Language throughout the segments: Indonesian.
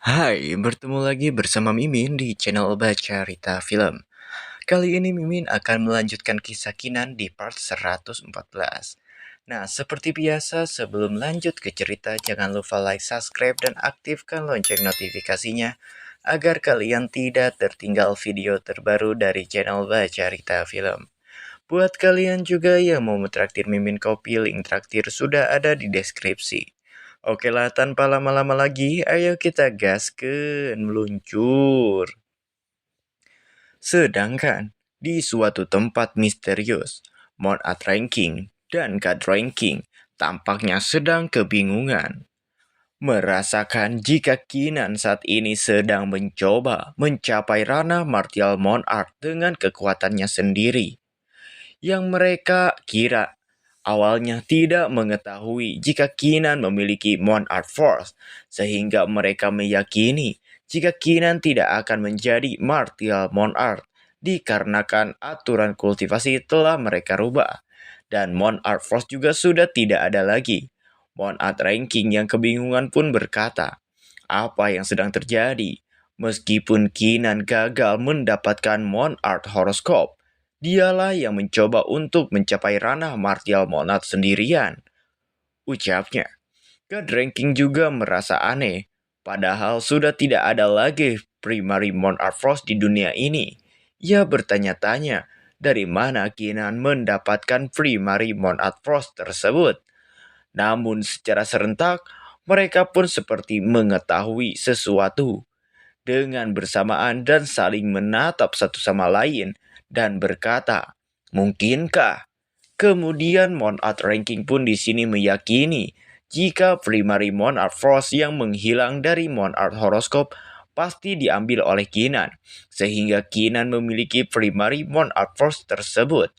Hai, bertemu lagi bersama Mimin di channel Baca Rita Film. Kali ini Mimin akan melanjutkan kisah Kinan di part 114. Nah, seperti biasa sebelum lanjut ke cerita, jangan lupa like, subscribe, dan aktifkan lonceng notifikasinya agar kalian tidak tertinggal video terbaru dari channel Baca Rita Film. Buat kalian juga yang mau mentraktir Mimin kopi, link traktir sudah ada di deskripsi. Oke lah, tanpa lama-lama lagi, ayo kita gasken meluncur. Sedangkan di suatu tempat misterius, Monat Ranking dan God Ranking tampaknya sedang kebingungan. Merasakan jika Kinan saat ini sedang mencoba mencapai ranah martial Monarch dengan kekuatannya sendiri, yang mereka kira awalnya tidak mengetahui jika Kinan memiliki Monarch Force, sehingga mereka meyakini jika Kinan tidak akan menjadi Martial Monarch dikarenakan aturan kultivasi telah mereka rubah, dan Monarch Force juga sudah tidak ada lagi. Monarch Ranking yang kebingungan pun berkata, apa yang sedang terjadi? Meskipun Kinan gagal mendapatkan Monarch Horoscope, dialah yang mencoba untuk mencapai ranah martial monad sendirian, ucapnya. God Ranking juga merasa aneh, padahal sudah tidak ada lagi Primary Monarch Force di dunia ini. Ia bertanya-tanya, dari mana Kinan mendapatkan Primary Monarch Force tersebut. Namun secara serentak, mereka pun seperti mengetahui sesuatu dengan bersamaan dan saling menatap satu sama lain dan berkata, "Mungkinkah?" Kemudian Monarch Ranking pun di sini meyakini jika Primary Monarch Force yang menghilang dari Monarch Horoscope pasti diambil oleh Kinan, sehingga Kinan memiliki Primary Monarch Force tersebut.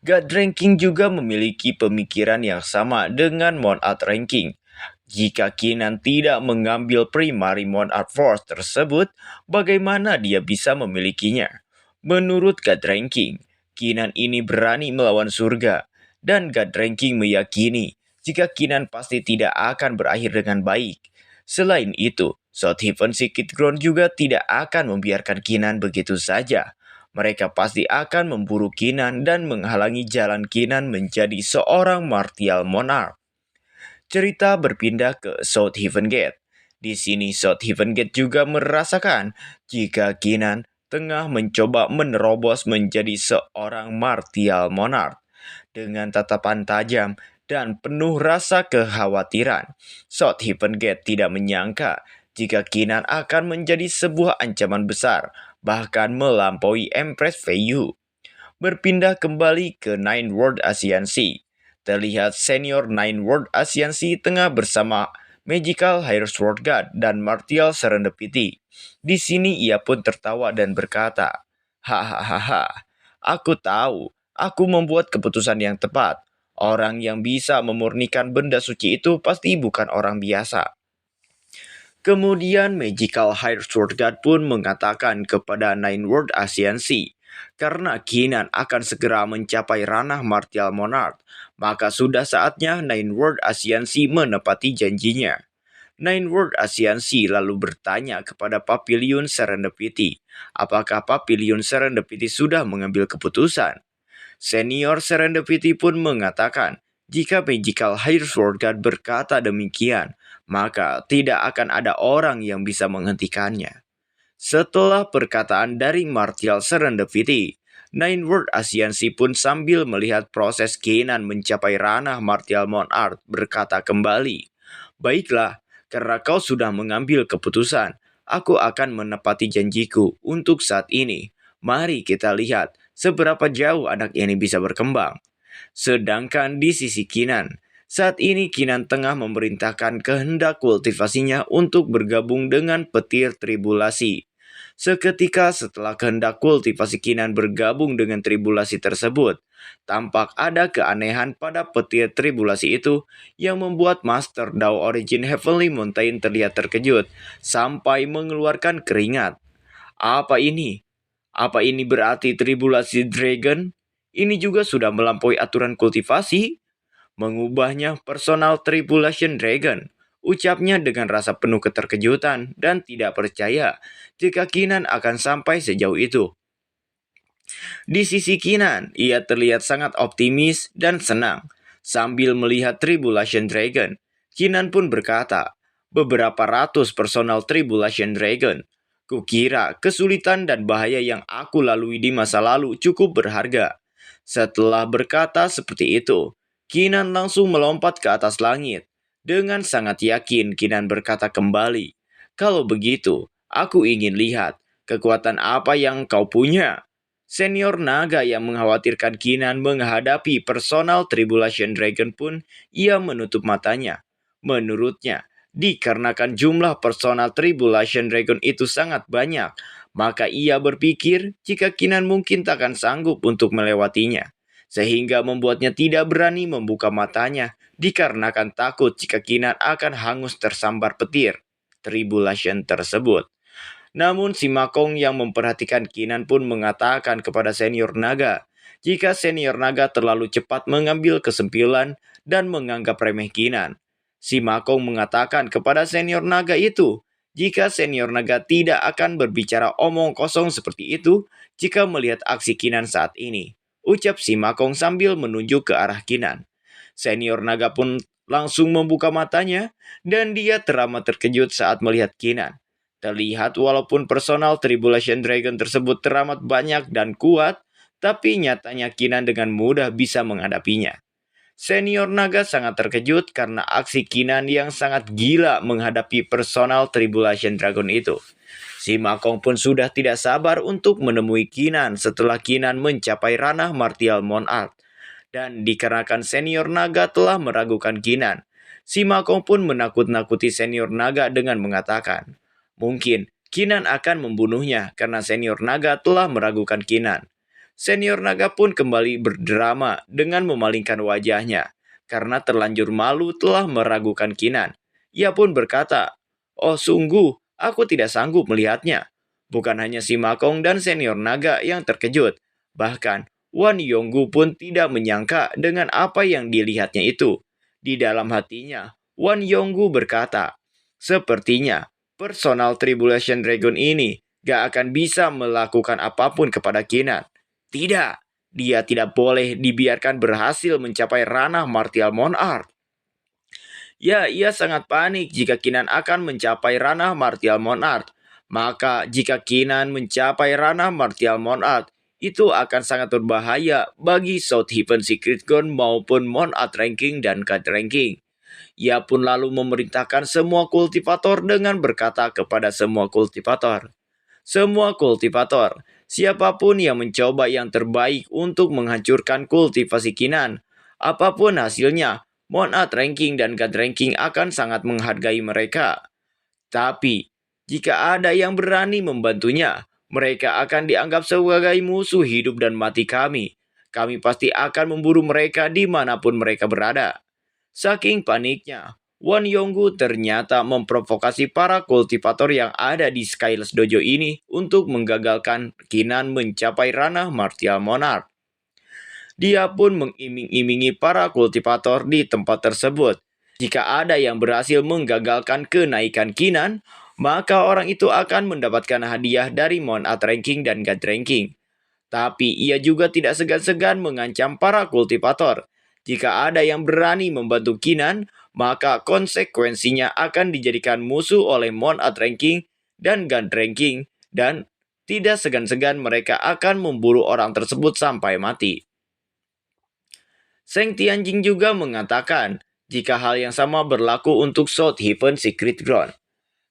God Ranking juga memiliki pemikiran yang sama dengan Monarch Ranking. Jika Kinan tidak mengambil Primary Monarch Force tersebut, bagaimana dia bisa memilikinya? Menurut God Ranking, Kinan ini berani melawan surga, dan God Ranking meyakini jika Kinan pasti tidak akan berakhir dengan baik. Selain itu, South Heaven Secret Ground juga tidak akan membiarkan Kinan begitu saja. Mereka pasti akan memburu Kinan dan menghalangi jalan Kinan menjadi seorang martial monarch. Cerita berpindah ke South Heaven Gate. Di sini South Heaven Gate juga merasakan jika Kinan tengah mencoba menerobos menjadi seorang martial monarch. Dengan tatapan tajam dan penuh rasa kekhawatiran, South Heaven Gate tidak menyangka jika Kinan akan menjadi sebuah ancaman besar, bahkan melampaui Empress Feiyu. Berpindah kembali ke Nine World Asian Sea. Terlihat senior Nine World Asian Sea tengah bersama Magical Higher Sword God dan Martial Serendipity. Di sini ia pun tertawa dan berkata, "Hahaha, aku tahu, aku membuat keputusan yang tepat. Orang yang bisa memurnikan benda suci itu pasti bukan orang biasa." Kemudian Magical Higher Sword God pun mengatakan kepada Nine World Asian Sea, karena Kinan akan segera mencapai ranah Martial Monarch, maka sudah saatnya Nine World Asian Sea menepati janjinya. Nine World Asian Sea lalu bertanya kepada Pavilion Serendipity, apakah Pavilion Serendipity sudah mengambil keputusan. Senior Serendipity pun mengatakan, jika Magical Higher Sword God berkata demikian, maka tidak akan ada orang yang bisa menghentikannya. Setelah perkataan dari Martial Serendipity, Nine World Asian Sea pun sambil melihat proses Kinan mencapai ranah Martial Monarch berkata kembali, "Baiklah, karena kau sudah mengambil keputusan, aku akan menepati janjiku untuk saat ini. Mari kita lihat seberapa jauh anak ini bisa berkembang." Sedangkan di sisi Kinan, saat ini Kinan tengah memerintahkan kehendak kultivasinya untuk bergabung dengan petir tribulasi. Seketika setelah kehendak kultivasi Kinan bergabung dengan tribulasi tersebut, tampak ada keanehan pada petir tribulasi itu yang membuat Master Dao Origin Heavenly Mountain terlihat terkejut sampai mengeluarkan keringat. Apa ini? Apa ini berarti tribulasi Dragon? Ini juga sudah melampaui aturan kultivasi? Mengubahnya personal tribulation dragon. ucapnya dengan rasa penuh keterkejutan dan tidak percaya jika Keenan akan sampai sejauh itu. Di sisi Keenan, ia terlihat sangat optimis dan senang. Sambil melihat Tribulation Dragon, Keenan pun berkata, "Beberapa ratus personal Tribulation Dragon. Kukira kesulitan dan bahaya yang aku lalui di masa lalu cukup berharga." Setelah berkata seperti itu, Keenan langsung melompat ke atas langit. Dengan sangat yakin, Keenan berkata kembali, "Kalau begitu, aku ingin lihat kekuatan apa yang kau punya." Senior naga yang mengkhawatirkan Keenan menghadapi personal Tribulation Dragon pun ia menutup matanya. Menurutnya, dikarenakan jumlah personal Tribulation Dragon itu sangat banyak, maka ia berpikir jika Keenan mungkin takkan sanggup untuk melewatinya. Sehingga membuatnya tidak berani membuka matanya dikarenakan takut jika Keenan akan hangus tersambar petir Tribulation tersebut. Namun si Makong yang memperhatikan Keenan pun mengatakan kepada senior naga, jika senior naga terlalu cepat mengambil kesimpulan dan menganggap remeh Keenan. Si Makong mengatakan kepada senior naga itu, jika senior naga tidak akan berbicara omong kosong seperti itu jika melihat aksi Keenan saat ini. Ucap si Makong sambil menunjuk ke arah Keenan. Senior naga pun langsung membuka matanya dan dia teramat terkejut saat melihat Keenan. Terlihat walaupun personal Tribulation Dragon tersebut teramat banyak dan kuat, tapi nyatanya Keenan dengan mudah bisa menghadapinya. Senior naga sangat terkejut karena aksi Keenan yang sangat gila menghadapi personal Tribulation Dragon itu. Si Makong pun sudah tidak sabar untuk menemui Keenan setelah Keenan mencapai ranah martial monarch. Dan dikarenakan senior naga telah meragukan Keenan, si Makong pun menakut-nakuti senior naga dengan mengatakan, mungkin Keenan akan membunuhnya karena senior naga telah meragukan Keenan. Senior naga pun kembali berdrama dengan memalingkan wajahnya karena terlanjur malu telah meragukan Keenan. Ia pun berkata, "Oh sungguh, aku tidak sanggup melihatnya." Bukan hanya si Makong dan senior naga yang terkejut, bahkan Wan Yonggu pun tidak menyangka dengan apa yang dilihatnya itu. Di dalam hatinya, Wan Yonggu berkata, "Sepertinya personal Tribulation Dragon ini gak akan bisa melakukan apapun kepada Keenan. Tidak, dia tidak boleh dibiarkan berhasil mencapai ranah martial monarch." Ya, ia sangat panik jika Keenan akan mencapai ranah martial monarch. Maka jika Keenan mencapai ranah martial monarch, itu akan sangat berbahaya bagi South Heaven Secret Gun maupun monarch ranking dan god ranking. Ia pun lalu memerintahkan semua kultivator dengan berkata kepada semua kultivator, "Semua kultivator, siapapun yang mencoba yang terbaik untuk menghancurkan kultivasi Keenan, apapun hasilnya, monarch ranking dan god ranking akan sangat menghargai mereka. Tapi, jika ada yang berani membantunya, mereka akan dianggap sebagai musuh hidup dan mati kami. Kami pasti akan memburu mereka dimanapun mereka berada." Saking paniknya, Wan Yonggu ternyata memprovokasi para kultivator yang ada di Skyless Dojo ini untuk menggagalkan Keenan mencapai ranah martial monarch. Dia pun mengiming-imingi para kultivator di tempat tersebut. Jika ada yang berhasil menggagalkan kenaikan Keenan, maka orang itu akan mendapatkan hadiah dari monarch ranking dan god ranking. Tapi ia juga tidak segan-segan mengancam para kultivator. Jika ada yang berani membantu Keenan, maka konsekuensinya akan dijadikan musuh oleh monarch ranking dan god ranking, dan tidak segan-segan mereka akan memburu orang tersebut sampai mati. Seng Tianjing juga mengatakan jika hal yang sama berlaku untuk South Heaven Secret Ground.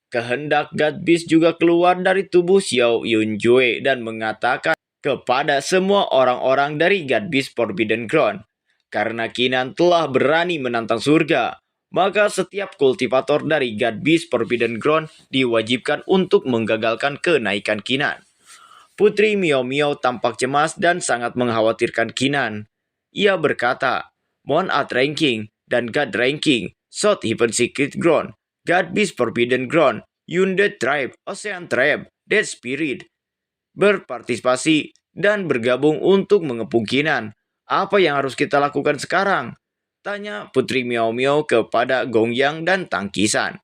Kehendak God Beast juga keluar dari tubuh Xiao Yunjue dan mengatakan kepada semua orang-orang dari God Beast Forbidden Ground, karena Keenan telah berani menantang surga, maka setiap kultivator dari God Beast Forbidden Ground diwajibkan untuk menggagalkan kenaikan Keenan. Putri Miao Miao tampak cemas dan sangat mengkhawatirkan Keenan. Ia berkata, "Monarch ranking dan God ranking, South Heaven Secret Ground, God Beast Forbidden Ground, Undead Tribe, Ocean Tribe, Dead Spirit berpartisipasi dan bergabung untuk mengepung Keenan. Apa yang harus kita lakukan sekarang?" tanya Putri Miao Miao kepada Gong Yang dan Tang Qisan.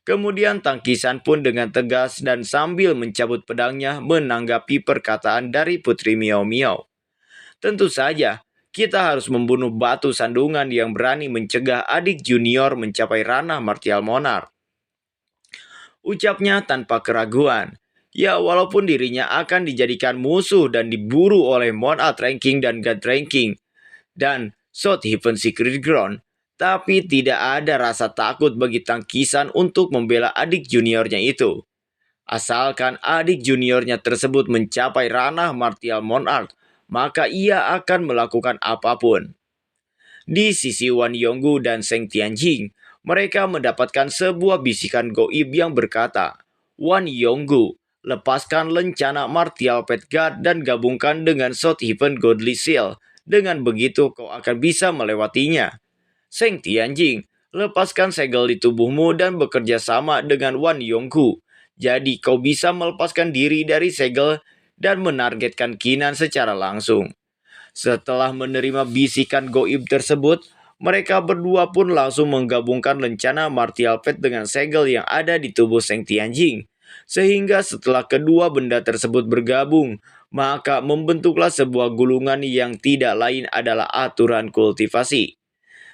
Kemudian Tang Qisan pun dengan tegas dan sambil mencabut pedangnya menanggapi perkataan dari Putri Miao Miao. Tentu saja, kita harus membunuh batu sandungan yang berani mencegah adik junior mencapai ranah martial monarch. Ucapnya tanpa keraguan. Ya, walaupun dirinya akan dijadikan musuh dan diburu oleh Monarch Ranking dan God Ranking dan South Heaven Secret Ground, tapi tidak ada rasa takut bagi Tang Qisan untuk membela adik juniornya itu. Asalkan adik juniornya tersebut mencapai ranah martial monarch, maka ia akan melakukan apapun. Di sisi Wan Yonggu dan Seng Tianjing, mereka mendapatkan sebuah bisikan goib yang berkata, Wan Yonggu, lepaskan lencana martial pet guard dan gabungkan dengan South Heaven Godly Seal. Dengan begitu kau akan bisa melewatinya. Seng Tianjing, lepaskan segel di tubuhmu dan bekerja sama dengan Wan Yonggu. Jadi kau bisa melepaskan diri dari segel dan menargetkan Kinan secara langsung. Setelah menerima bisikan goib tersebut, mereka berdua pun langsung menggabungkan lencana martial pet dengan segel yang ada di tubuh Seng Tianjing. Sehingga setelah kedua benda tersebut bergabung, maka membentuklah sebuah gulungan yang tidak lain adalah aturan kultivasi.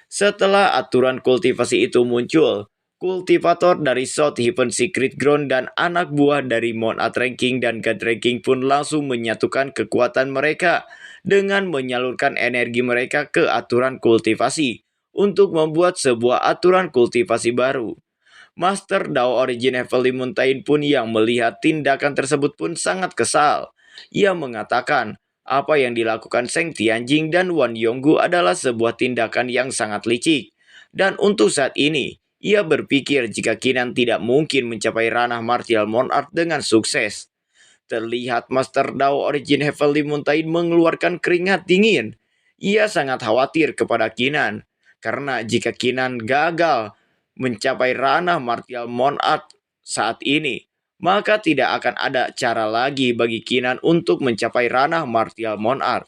Setelah aturan kultivasi itu muncul, kultivator dari South Heaven Secret Ground dan anak buah dari Monarch Ranking dan God Ranking pun langsung menyatukan kekuatan mereka dengan menyalurkan energi mereka ke aturan kultivasi untuk membuat sebuah aturan kultivasi baru. Master Dao Origin Heavenly Mountain pun yang melihat tindakan tersebut pun sangat kesal. Ia mengatakan, apa yang dilakukan Seng Tianjing dan Wan Yonggu adalah sebuah tindakan yang sangat licik. Dan untuk saat ini, ia berpikir jika Kinan tidak mungkin mencapai ranah martial monarch dengan sukses. Terlihat Master Dao Origin Heavenly Mountain mengeluarkan keringat dingin. Ia sangat khawatir kepada Kinan, karena jika Kinan gagal mencapai ranah martial monarch saat ini, maka tidak akan ada cara lagi bagi Kinan untuk mencapai ranah martial monarch.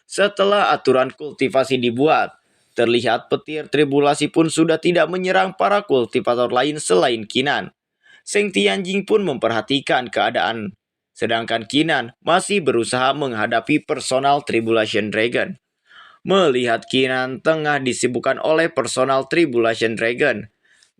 Setelah aturan kultivasi dibuat, terlihat petir tribulasi pun sudah tidak menyerang para kultivator lain selain Kinan. Seng Tianjing pun memperhatikan keadaan, sedangkan Kinan masih berusaha menghadapi personal Tribulation Dragon. Melihat Kinan tengah disibukkan oleh personal Tribulation Dragon,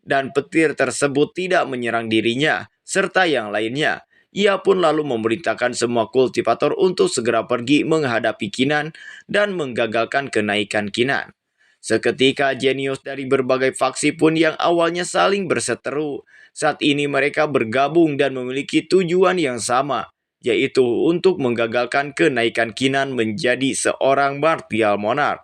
dan petir tersebut tidak menyerang dirinya, serta yang lainnya, ia pun lalu memerintahkan semua kultivator untuk segera pergi menghadapi Kinan dan menggagalkan kenaikan Kinan. Seketika jenius dari berbagai faksi pun yang awalnya saling berseteru, saat ini mereka bergabung dan memiliki tujuan yang sama, yaitu untuk menggagalkan kenaikan Kinan menjadi seorang martial monarch.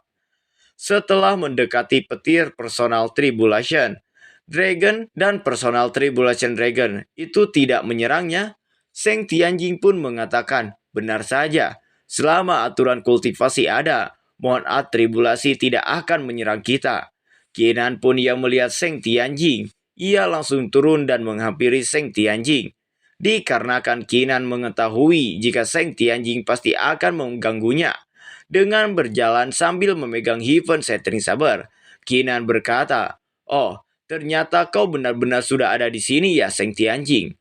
Setelah mendekati petir personal Tribulation Dragon dan personal Tribulation Dragon itu tidak menyerangnya, Seng Tianjing pun mengatakan, benar saja, selama aturan kultivasi ada, Monarch Tribulasi tidak akan menyerang kita. Kinan pun yang melihat Seng Tianjing, ia langsung turun dan menghampiri Seng Tianjing. Dikarenakan Kinan mengetahui jika Seng Tianjing pasti akan mengganggunya. Dengan berjalan sambil memegang Heaven Shattering Saber, Kinan berkata, "Oh, ternyata kau benar-benar sudah ada di sini ya, Seng Tianjing."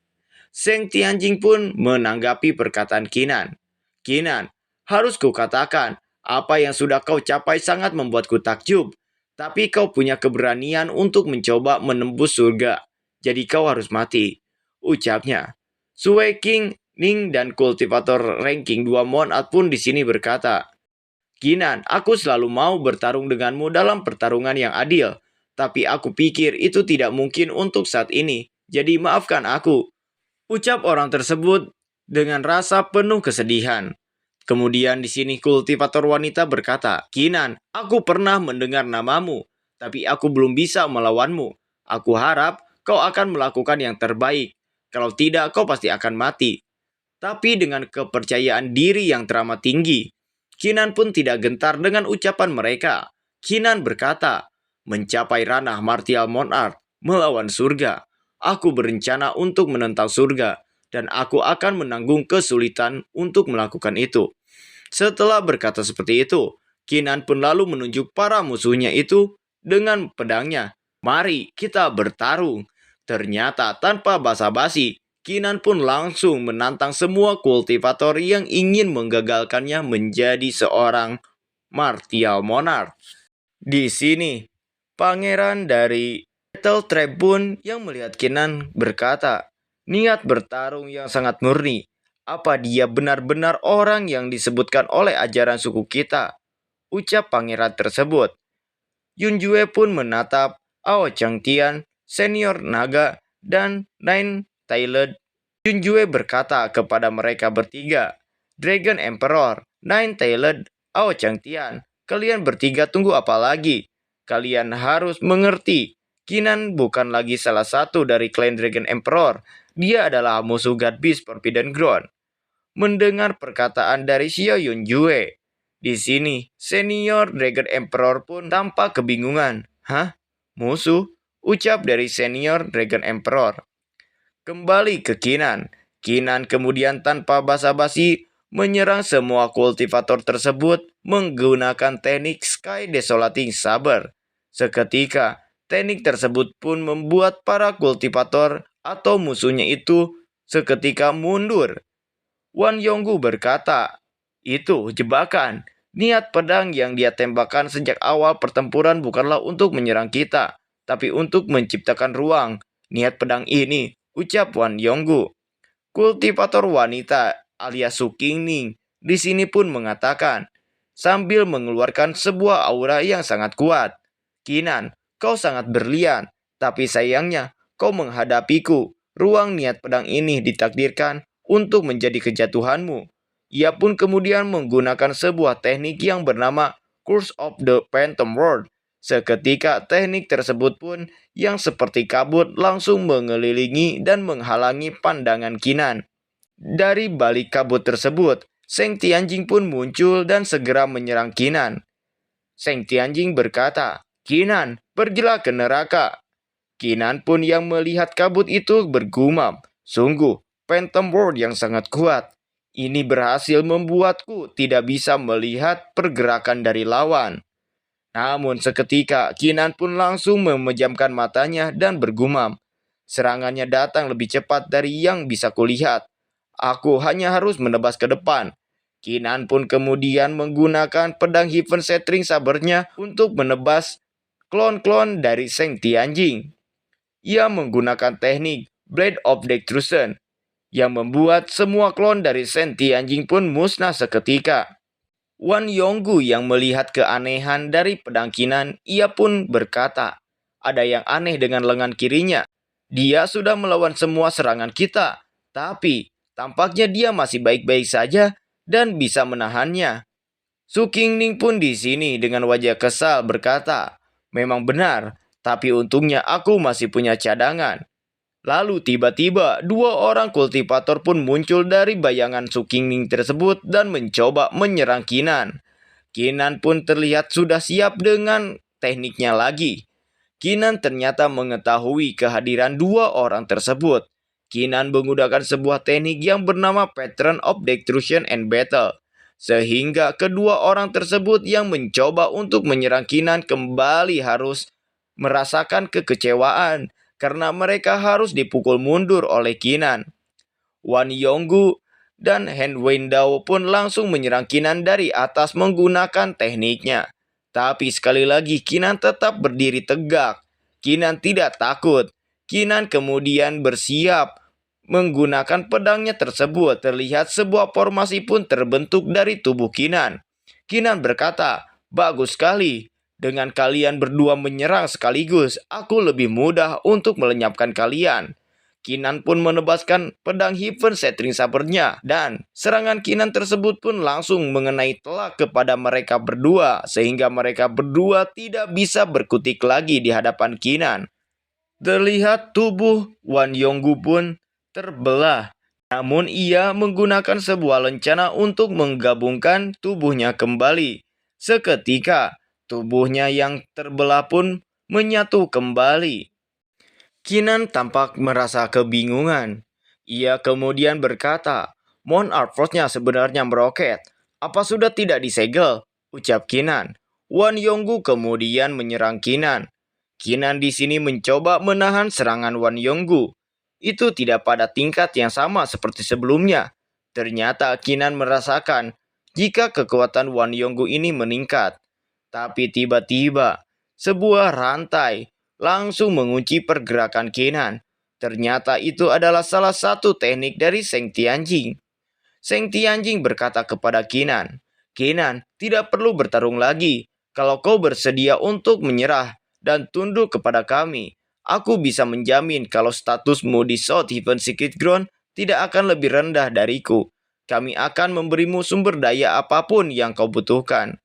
Seng Tianjing pun menanggapi perkataan Kinan. "Kinan, harus kukatakan, apa yang sudah kau capai sangat membuatku takjub. Tapi kau punya keberanian untuk mencoba menembus surga. Jadi kau harus mati," ucapnya. Sui King, Ning, dan kultivator ranking 2 Monarch pun di sini berkata, "Kinan, aku selalu mau bertarung denganmu dalam pertarungan yang adil. Tapi aku pikir itu tidak mungkin untuk saat ini. Jadi maafkan aku," ucap orang tersebut dengan rasa penuh kesedihan. Kemudian di sini kultivator wanita berkata, "Kinan, aku pernah mendengar namamu, tapi aku belum bisa melawanmu. Aku harap kau akan melakukan yang terbaik. Kalau tidak, kau pasti akan mati." Tapi dengan kepercayaan diri yang teramat tinggi, Kinan pun tidak gentar dengan ucapan mereka. Kinan berkata, "Mencapai ranah martial monarch, melawan surga. Aku berencana untuk menentang surga, dan aku akan menanggung kesulitan untuk melakukan itu." Setelah berkata seperti itu, Kinan pun lalu menunjuk para musuhnya itu dengan pedangnya. Mari kita bertarung. Ternyata tanpa basa-basi, Kinan pun langsung menantang semua kultivator yang ingin menggagalkannya menjadi seorang martial monarch. Di sini, pangeran dari Battle Trap pun yang melihat Kinan berkata, niat bertarung yang sangat murni. Apa dia benar-benar orang yang disebutkan oleh ajaran suku kita? Ucap pangeran tersebut. Yunjue pun menatap Ao Changtian, senior naga, dan Nine Tailed. Yunjue berkata kepada mereka bertiga, Dragon Emperor, Nine Tailed, Ao Changtian, kalian bertiga tunggu apa lagi? Kalian harus mengerti, Kinan bukan lagi salah satu dari klan Dragon Emperor. Dia adalah musuh God Beast Forbidden Ground. Mendengar perkataan dari Xiao Yunjue, di sini, senior Dragon Emperor pun tampak kebingungan. Hah? Musuh? Ucap dari senior Dragon Emperor. Kembali ke Kinan. Kinan kemudian tanpa basa-basi menyerang semua kultivator tersebut menggunakan teknik Sky Desolating Saber. Seketika, teknik tersebut pun membuat para kultivator atau musuhnya itu seketika mundur. Wan Yonggu berkata, itu jebakan. Niat pedang yang dia tembakkan sejak awal pertempuran bukanlah untuk menyerang kita, tapi untuk menciptakan ruang. Niat pedang ini, ucap Wan Yonggu. Kultivator wanita alias Su Qingning di sini pun mengatakan, sambil mengeluarkan sebuah aura yang sangat kuat. Kinan, kau sangat berlian, tapi sayangnya kau menghadapiku. Ruang niat pedang ini ditakdirkan untuk menjadi kejatuhanmu. Ia pun kemudian menggunakan sebuah teknik yang bernama Curse of the Phantom World. Seketika teknik tersebut pun yang seperti kabut langsung mengelilingi dan menghalangi pandangan Kinan. Dari balik kabut tersebut, Seng Tianjing pun muncul dan segera menyerang Kinan. Seng Tianjing berkata, Kinan, pergilah ke neraka. Kinan pun yang melihat kabut itu bergumam, sungguh, Phantom World yang sangat kuat. Ini berhasil membuatku tidak bisa melihat pergerakan dari lawan. Namun seketika Kinan pun langsung memejamkan matanya dan bergumam. Serangannya datang lebih cepat dari yang bisa kulihat. Aku hanya harus menebas ke depan. Kinan pun kemudian menggunakan pedang Heaven Shattering Sabernya untuk menebas klon-klon dari Seng Tianjing. Ia menggunakan teknik Blade of Destruction yang membuat semua klon dari Seng Tianjing pun musnah seketika. Wan Yonggu yang melihat keanehan dari pedang Kinan, ia pun berkata, ada yang aneh dengan lengan kirinya. Dia sudah melawan semua serangan kita, tapi tampaknya dia masih baik-baik saja dan bisa menahannya. Su Qingning pun di sini dengan wajah kesal berkata, memang benar, tapi untungnya aku masih punya cadangan. Lalu tiba-tiba dua orang kultivator pun muncul dari bayangan Su Qingning tersebut dan mencoba menyerang Kinan. Kinan pun terlihat sudah siap dengan tekniknya lagi. Kinan ternyata mengetahui kehadiran dua orang tersebut. Kinan menggunakan sebuah teknik yang bernama Pattern of Destruction and Battle. Sehingga kedua orang tersebut yang mencoba untuk menyerang Kinan kembali harus merasakan kekecewaan karena mereka harus dipukul mundur oleh Kinan. Wan Yonggu dan Han Wendao pun langsung menyerang Kinan dari atas menggunakan tekniknya. Tapi sekali lagi Kinan tetap berdiri tegak. Kinan tidak takut. Kinan kemudian bersiap menggunakan pedangnya tersebut. Terlihat sebuah formasi pun terbentuk dari tubuh Kinan. Kinan berkata, bagus sekali. Dengan kalian berdua menyerang sekaligus, aku lebih mudah untuk melenyapkan kalian. Kinan pun menebaskan pedang Heaven Shattering Sabernya dan serangan Kinan tersebut pun langsung mengenai telak kepada mereka berdua sehingga mereka berdua tidak bisa berkutik lagi di hadapan Kinan. Terlihat tubuh Wan Yonggu pun terbelah. Namun ia menggunakan sebuah lencana untuk menggabungkan tubuhnya kembali. Seketika tubuhnya yang terbelah pun menyatu kembali. Kinan tampak merasa kebingungan. Ia kemudian berkata, Monarch Force-nya sebenarnya meroket. Apa sudah tidak disegel? ucap Kinan. Wan Yonggu kemudian menyerang Kinan. Kinan di sini mencoba menahan serangan Wan Yonggu. Itu tidak pada tingkat yang sama seperti sebelumnya. Ternyata Kinan merasakan jika kekuatan Wan Yonggu ini meningkat. Tapi tiba-tiba, sebuah rantai langsung mengunci pergerakan Kinan. Ternyata itu adalah salah satu teknik dari Seng Tianjing. Seng Tianjing berkata kepada Kinan, Kinan, tidak perlu bertarung lagi. Kalau kau bersedia untuk menyerah dan tunduk kepada kami, aku bisa menjamin kalau statusmu di South Heaven Secret Ground tidak akan lebih rendah dariku. Kami akan memberimu sumber daya apapun yang kau butuhkan.